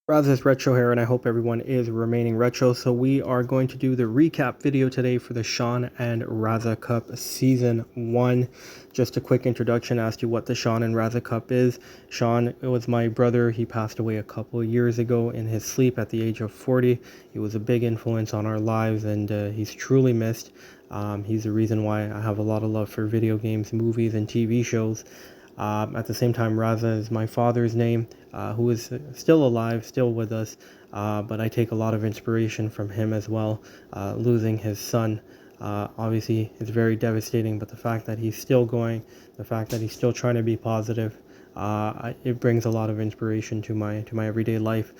Raz's Retro here, and I hope everyone is remaining retro. So we are going to do the recap video today for the Shan and Raza Cup Season 1. Just a quick introduction as to what the Shan and Raza Cup is. Shan was my brother. He passed away a couple of years ago in his sleep at the age of 40. He was a big influence on our lives, and he's truly missed. He's the reason why I have a lot of love for video games, movies, and TV shows. At the same time, Raza is my father's name, who is still alive, still with us, but I take a lot of inspiration from him as well. Losing his son, obviously, is very devastating, but the fact that he's still going, the fact that he's still trying to be positive, it brings a lot of inspiration to my everyday life.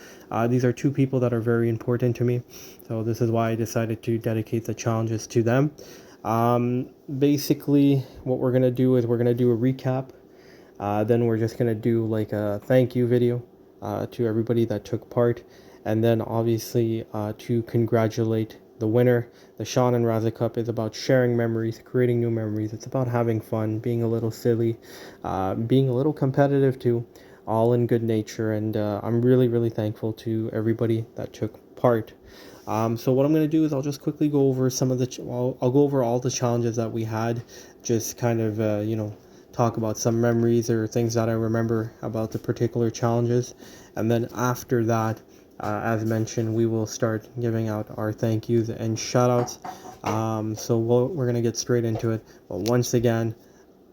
These are two people that are very important to me, so this is why I decided to dedicate the challenges to them. Basically, what we're gonna do is we're gonna do a recap. Then we're just gonna do like a thank you video to everybody that took part, and then obviously to congratulate the winner. The Shan and Raza Cup is about sharing memories, creating new memories. It's about having fun, being a little silly, being a little competitive too, all in good nature. And I'm really thankful to everybody that took part. So what I'm going to do is I'll just quickly go over some of the, I'll go over all the challenges that we had, just kind of, talk about some memories or things that I remember about the particular challenges. And then after that, as mentioned, we will start giving out our thank yous and shout outs. So we're going to get straight into it. But once again,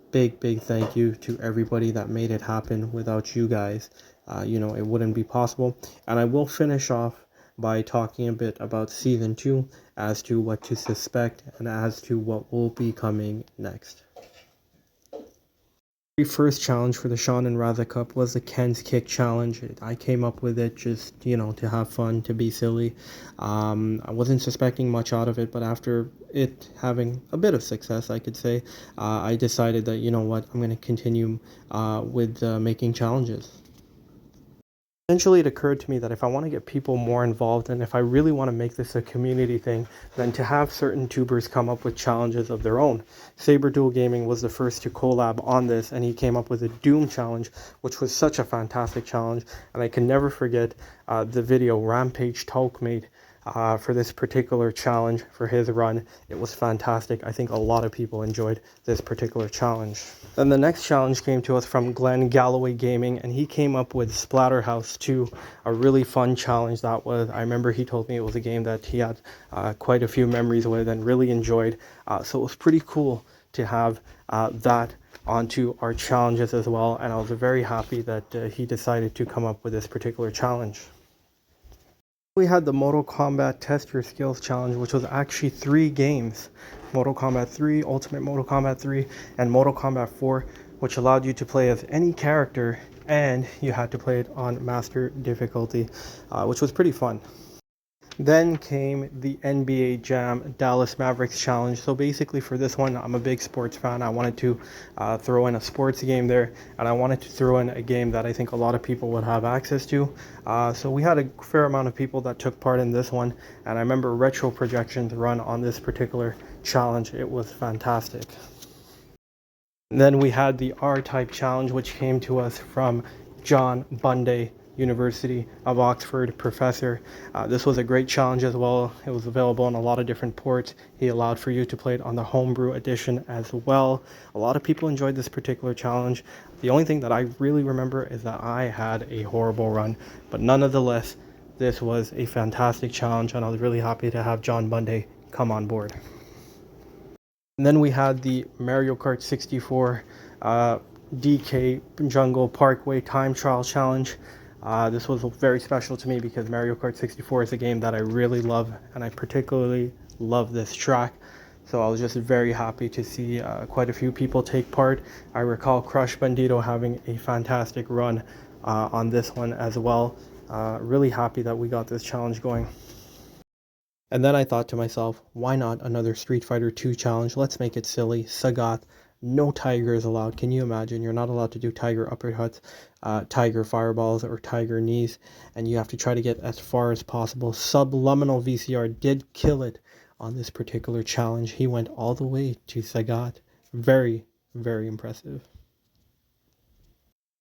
big thank you to everybody that made it happen. Without you guys, it wouldn't be possible. And I will finish off by talking a bit about season 2 as to what to suspect and as to what will be coming next. The first challenge for the Shan and Raza Cup was the Ken's Kick Challenge. I came up with it just, to have fun, to be silly. I wasn't suspecting much out of it, but after it having a bit of success, I could say, I decided that, you know what, I'm going to continue with making challenges. Eventually, it occurred to me that if I want to get people more involved and if I really want to make this a community thing, then to have certain tubers come up with challenges of their own. Saber Duel Gaming was the first to collab on this, and he came up with a Doom challenge, which was such a fantastic challenge. And I can never forget the video Rampage Talk made for this particular challenge for his run. It was fantastic. I think a lot of people enjoyed this particular challenge. Then the next challenge came to us from Glenn Galloway Gaming, and he came up with Splatterhouse 2, a really fun challenge. That was, I remember he told me it was a game that he had quite a few memories with and really enjoyed. So it was pretty cool to have that onto our challenges as well, and I was very happy that he decided to come up with this particular challenge. We had the Mortal Kombat Test Your Skills Challenge, which was actually 3 games. Mortal Kombat 3, Ultimate Mortal Kombat 3, and Mortal Kombat 4, which allowed you to play as any character, and you had to play it on Master difficulty, which was pretty fun. Then came the NBA Jam Dallas Mavericks Challenge. So basically for this one, I'm a big sports fan. I wanted to throw in a sports game there, and I wanted to throw in a game that I think a lot of people would have access to. So we had a fair amount of people that took part in this one, and I remember retro projections run on this particular challenge. It was fantastic. And then we had the R-Type Challenge, which came to us from John Bunday, University of Oxford professor. This was a great challenge as well. It was available on a lot of different ports. He allowed for you to play it on the homebrew edition as well. A lot of people enjoyed this particular challenge. The only thing that I really remember is that I had a horrible run, but nonetheless, this was a fantastic challenge, and I was really happy to have John Bunday come on board. And then we had the Mario Kart 64 DK Jungle Parkway Time Trial Challenge. This was very special to me because Mario Kart 64 is a game that I really love, and I particularly love this track. So I was just very happy to see quite a few people take part. I recall Crush Bandito having a fantastic run on this one as well. Really happy that we got this challenge going. And then I thought to myself, why not another Street Fighter 2 challenge? Let's make it silly. Sagat. No tigers allowed. Can you imagine? You're not allowed to do tiger uppercuts, tiger fireballs, or tiger knees, and you have to try to get as far as possible. Subliminal VCR did kill it on this particular challenge. He went all the way to Sagat. Very impressive.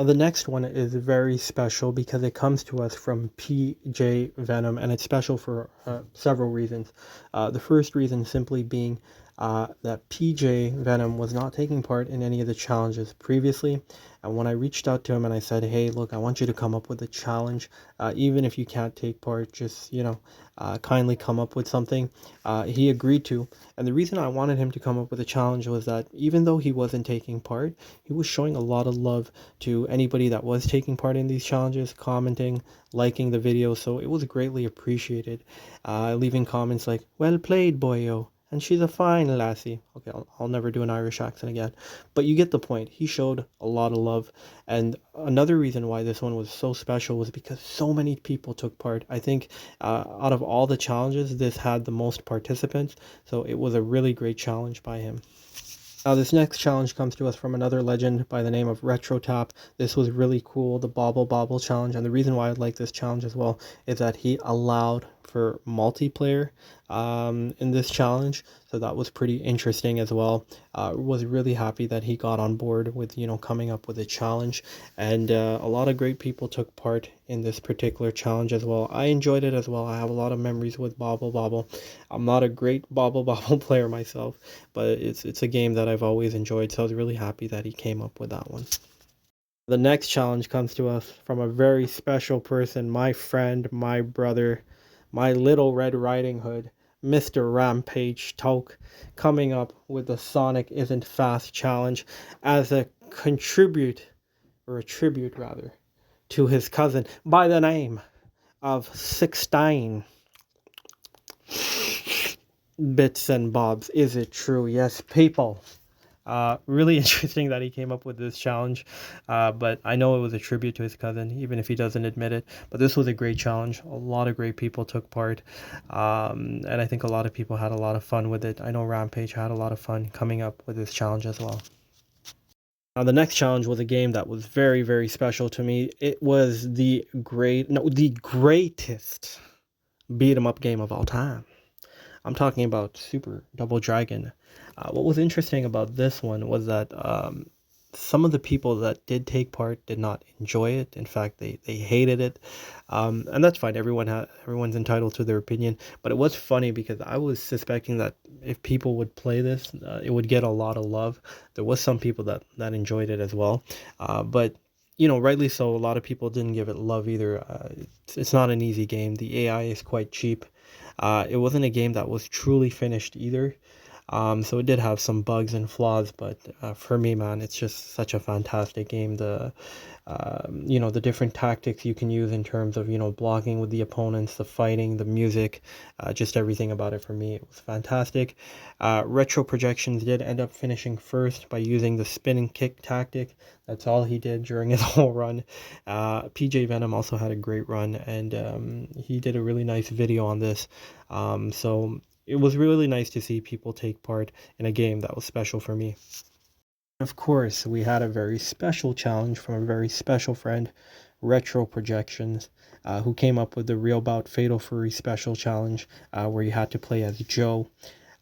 The next one is very special because it comes to us from PJ Venom, and it's special for several reasons. The first reason simply being that PJ Venom was not taking part in any of the challenges previously. And when I reached out to him and I said, hey, look, I want you to come up with a challenge, even if you can't take part, just, kindly come up with something, he agreed to. And the reason I wanted him to come up with a challenge was that even though he wasn't taking part, he was showing a lot of love to anybody that was taking part in these challenges, commenting, liking the video. So it was greatly appreciated. Leaving comments like, well played, boyo. And she's a fine lassie. Okay, I'll never do an Irish accent again. But you get the point. He showed a lot of love. And another reason why this one was so special was because so many people took part. I think out of all the challenges, this had the most participants. So it was a really great challenge by him. Now, this next challenge comes to us from another legend by the name of RetroTap. This was really cool, the Bobble Bobble challenge. And the reason why I like this challenge as well is that he allowed for multiplayer in this challenge. So that was pretty interesting as well. Was really happy that he got on board with, coming up with a challenge. And a lot of great people took part in this particular challenge as well. I enjoyed it as well. I have a lot of memories with Bobble Bobble. I'm not a great Bobble Bobble player myself, but it's a game that I've always enjoyed, so I was really happy that he came up with that one. The next challenge comes to us from a very special person, my friend, my brother, my little Red Riding Hood, Mr. Rampage Toke, coming up with the Sonic Isn't Fast challenge as a tribute rather, to his cousin by the name of 16 Bits and Bobs. Is it true? Yes, people. Really interesting that he came up with this challenge, but I know it was a tribute to his cousin, even if he doesn't admit it. But this was a great challenge. A lot of great people took part, and I think a lot of people had a lot of fun with it. I know Rampage had a lot of fun coming up with this challenge as well. Now, the next challenge was a game that was very, very special to me. It was the greatest beat 'em up game of all time. I'm talking about Super Double Dragon. What was interesting about this one was that some of the people that did take part did not enjoy it. In fact, they hated it, and that's fine. Everyone's entitled to their opinion. But it was funny because I was suspecting that if people would play this, it would get a lot of love. There was some people that enjoyed it as well, but rightly so. A lot of people didn't give it love either. It's not an easy game. The AI is quite cheap. It wasn't a game that was truly finished either. So it did have some bugs and flaws, but for me, man, it's just such a fantastic game. The different tactics you can use in terms of, blocking with the opponents, the fighting, the music, just everything about it for me. It was fantastic. Retro Projections did end up finishing first by using the spin and kick tactic. That's all he did during his whole run. PJ Venom also had a great run, and he did a really nice video on this. So it was really nice to see people take part in a game that was special for me. Of course, we had a very special challenge from a very special friend, Retro Projections, who came up with the Real Bout Fatal Fury special challenge, where you had to play as Joe.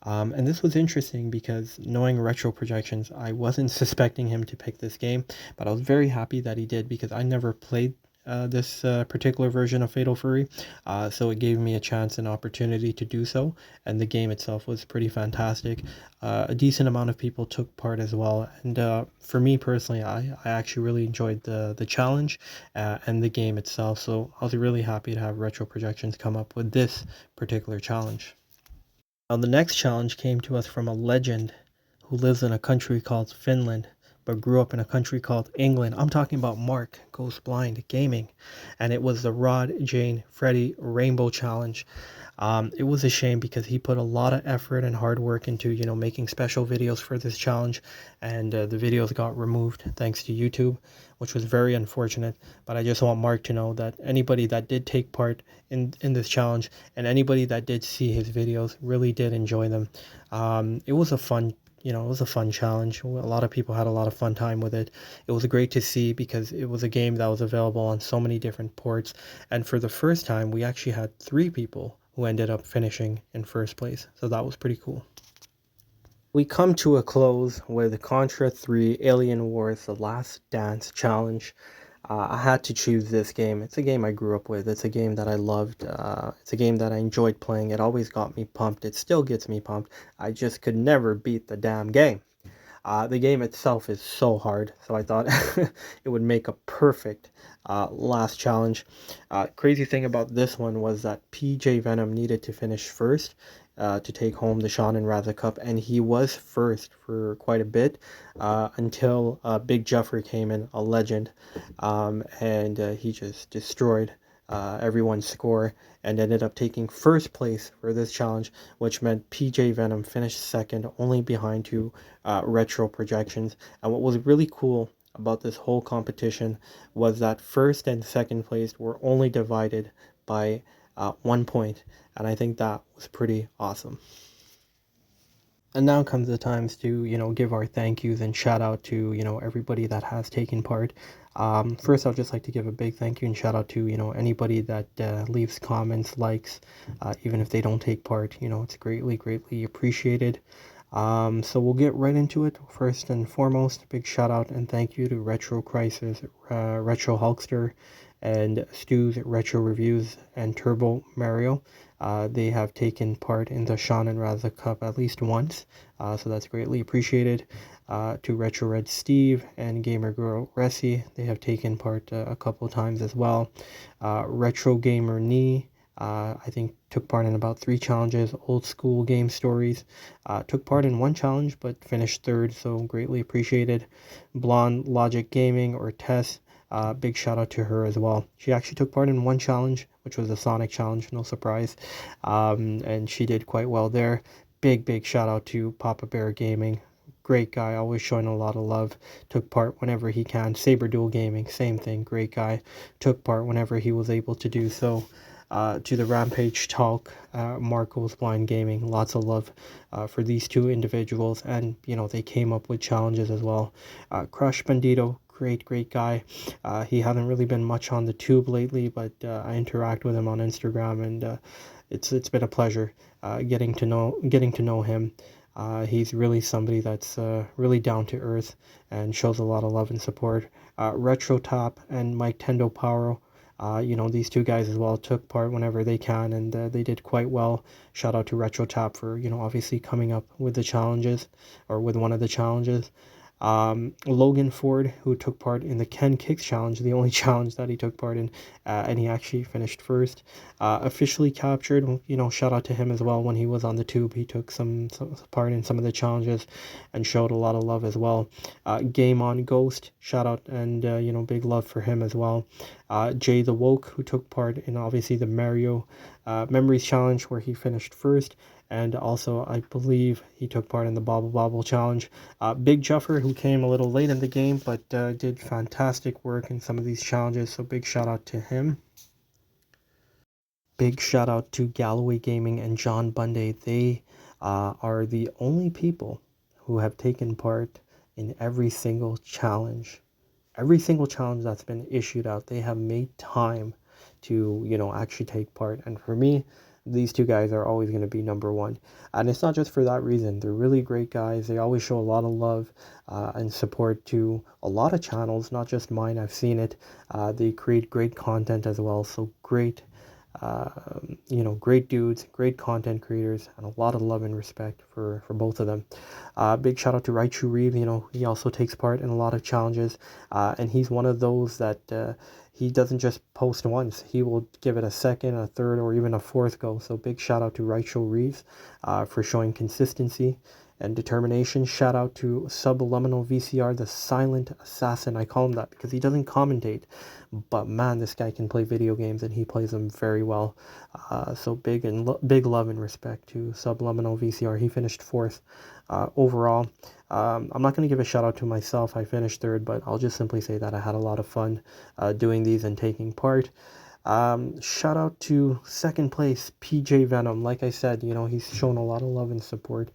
And this was interesting because knowing Retro Projections, I wasn't suspecting him to pick this game, but I was very happy that he did because I never played this particular version of Fatal Fury, so it gave me a chance and opportunity to do so, and the game itself was pretty fantastic. A decent amount of people took part as well, and for me personally, I actually really enjoyed the challenge and the game itself, so I was really happy to have Retro Projections come up with this particular challenge. Now, the next challenge came to us from a legend who lives in a country called Finland, but grew up in a country called England. I'm talking about Mark Goes Blind Gaming, and it was the Rod, Jane, Freddy Rainbow Challenge. It was a shame because he put a lot of effort and hard work into, making special videos for this challenge, and the videos got removed thanks to YouTube, which was very unfortunate. But I just want Mark to know that anybody that did take part in this challenge and anybody that did see his videos really did enjoy them. It was a fun it was a fun challenge. A lot of people had a lot of fun time with it. It was great to see because it was a game that was available on so many different ports. And for the first time, we actually had 3 people who ended up finishing in first place. So that was pretty cool. We come to a close with Contra 3 Alien Wars The Last Dance Challenge. I had to choose this game. It's a game I grew up with. It's a game that I loved. It's a game that I enjoyed playing. It always got me pumped. It still gets me pumped. I just could never beat the damn game. The game itself is so hard, so I thought it would make a perfect last challenge. Crazy thing about this one was that PJ Venom needed to finish first to take home the Shan Raza Cup, and he was first for quite a bit until Big Jeffrey came in, a legend, and he just destroyed everyone's score and ended up taking first place for this challenge, which meant PJ Venom finished second, only behind two retro projections. And what was really cool about this whole competition was that first and second place were only divided by 1 point, and I think that was pretty awesome. And now comes the times to, give our thank yous and shout out to, everybody that has taken part. First, I'd just like to give a big thank you and shout out to, anybody that leaves comments, likes, even if they don't take part. It's greatly, greatly appreciated. So we'll get right into it. First and foremost, big shout out and thank you to Retro Crisis, Retro Hulkster, and Stu's Retro Reviews and Turbo Mario. They have taken part in the Shan Raza Cup at least once, so that's greatly appreciated. To Retro Red Steve and Gamer Girl Ressi, they have taken part a couple times as well. Retro Gamer Knee, I think took part in about 3 challenges. Old School Game Stories took part in 1 challenge but finished third, so greatly appreciated. Blonde Logic Gaming, or Tess, big shout out to her as well. She actually took part in 1 challenge, which was a Sonic challenge, no surprise, and she did quite well there. Big shout out to Papa Bear Gaming. Great guy, always showing a lot of love. Took part whenever he can. Saber Duel Gaming, same thing. Great guy. Took part whenever he was able to do so. To the Rampage Talk, Marco's Blind Gaming, lots of love for these two individuals, and they came up with challenges as well. Crush Bandito, great guy. He hasn't really been much on the tube lately, but I interact with him on Instagram, and it's been a pleasure getting to know him. He's really somebody that's really down to earth and shows a lot of love and support. Retro Top and Mike Tendo Paro, these two guys as well took part whenever they can, and they did quite well. Shout out to Retro Top for, obviously coming up with the challenges, or with one of the challenges. Logan Ford, who took part in the Ken Kicks challenge, the only challenge that he took part in, and he actually finished first. Officially captured, shout out to him as well. When he was on the tube, he took some part in some of the challenges and showed a lot of love as well. Game on Ghost, shout out, and big love for him as well. Jay the Woke, who took part in obviously the Mario Memories challenge, where he finished first, and also I believe he took part in the Bobble Bobble challenge. Big Juffer, who came a little late in the game, but did fantastic work in some of these challenges, so big shout out to him. Big shout out to Galloway Gaming and John Bunday. They are the only people who have taken part in every single challenge that's been issued out. They have made time to actually take part, and for me, these two guys are always going to be number one. And it's not just for that reason. They're really great guys. They always show a lot of love and support to a lot of channels, not just mine. I've seen it. They create great content as well, so great, uh, great dudes, great content creators, and a lot of love and respect for both of them. Big shout out to Raichu Reeve. He also takes part in a lot of challenges, and he's one of those that he doesn't just post once. He will give it a second, a third, or even a fourth go. So big shout out to Raichu Reeves for showing consistency and determination. Shout out to Subliminal VCR, the silent assassin. I call him that because he doesn't commentate, but man, this guy can play video games, and he plays them very well. So big love and respect to Subliminal VCR. He finished fourth overall. I'm not going to give a shout out to myself. I finished third, but I'll just simply say that I had a lot of fun doing these and taking part. Shout out to second place PJ Venom. Like I said, he's shown a lot of love and support.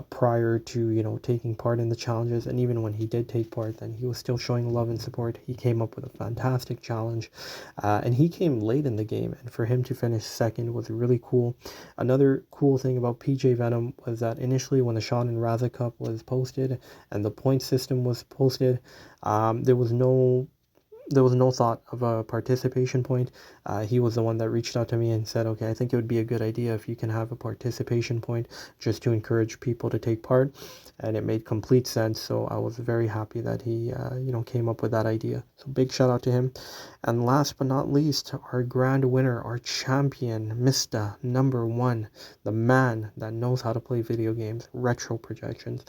prior to, taking part in the challenges. And even when he did take part, then he was still showing love and support. He came up with a fantastic challenge, and he came late in the game. And for him to finish second was really cool. Another cool thing about PJ Venom was that initially when the Shan Raza Cup was posted and the point system was posted, there was no thought of a participation point. He was the one that reached out to me and said, okay, I think it would be a good idea if you can have a participation point just to encourage people to take part. And it made complete sense. So I was very happy that he, came up with that idea. So big shout out to him. And last but not least, our grand winner, our champion, Mr. Number One, the man that knows how to play video games, Retro Projections.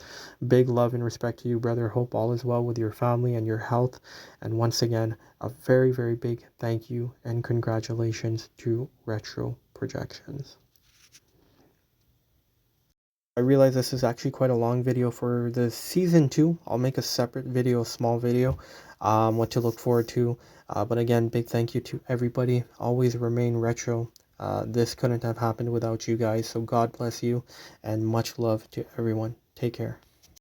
Big love and respect to you, brother. Hope all is well with your family and your health. And once again, a very, very big thank you and congratulations to Retro Projections. I realize this is actually quite a long video for the season 2. I'll make a separate video, a small video, what to look forward to. But again, big thank you to everybody. Always remain retro. This couldn't have happened without you guys. So God bless you and much love to everyone. Take care.